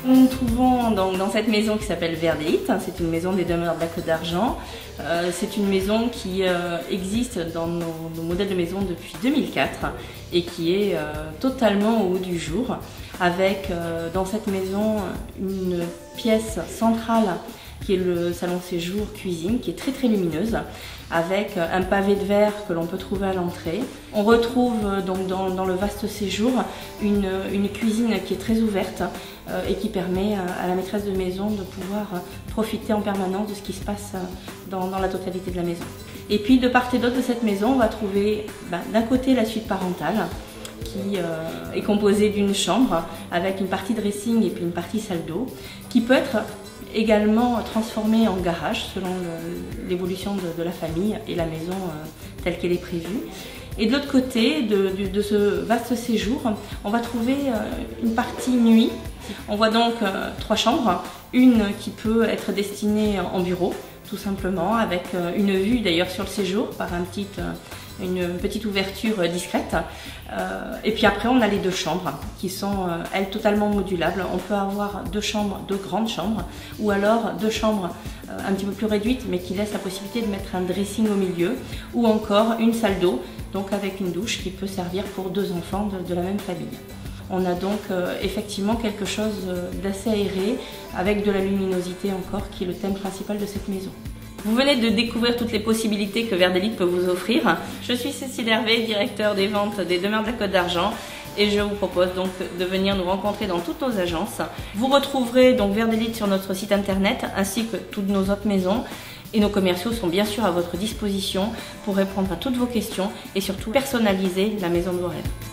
Nous nous trouvons donc dans cette maison qui s'appelle Vert d'Élite. C'est une maison des demeures de la Côte d'Argent. C'est une maison qui existe dans nos modèles de maison depuis 2004 et qui est totalement au haut du jour, avec dans cette maison une pièce centrale qui est le salon séjour cuisine, qui est très lumineuse, avec un pavé de verre que l'on peut trouver à l'entrée. On retrouve donc dans le vaste séjour une cuisine qui est très ouverte et qui permet à la maîtresse de maison de pouvoir profiter en permanence de ce qui se passe dans la totalité de la maison. Et puis de part et d'autre de cette maison, on va trouver d'un côté la suite parentale, qui est composée d'une chambre avec une partie dressing et puis une partie salle d'eau, qui peut être également transformée en garage selon l'évolution de la famille et la maison telle qu'elle est prévue. Et de l'autre côté de ce vaste séjour, on va trouver une partie nuit. On voit donc 3 chambres, une qui peut être destinée en bureau, tout simplement, avec une vue d'ailleurs sur le séjour par une petite ouverture discrète. Et puis après on a les 2 chambres qui sont elles totalement modulables. On peut avoir 2 chambres, 2 grandes chambres, ou alors 2 chambres un petit peu plus réduites mais qui laissent la possibilité de mettre un dressing au milieu, ou encore une salle d'eau, donc avec une douche qui peut servir pour 2 enfants de la même famille. On a donc effectivement quelque chose d'assez aéré, avec de la luminosité encore, qui est le thème principal de cette maison. Vous venez de découvrir toutes les possibilités que Vert d'Élite peut vous offrir. Je suis Cécile Hervé, directeur des ventes des demeures de la Côte d'Argent, et je vous propose donc de venir nous rencontrer dans toutes nos agences. Vous retrouverez donc Vert d'Élite sur notre site internet ainsi que toutes nos autres maisons, et nos commerciaux sont bien sûr à votre disposition pour répondre à toutes vos questions et surtout personnaliser la maison de vos rêves.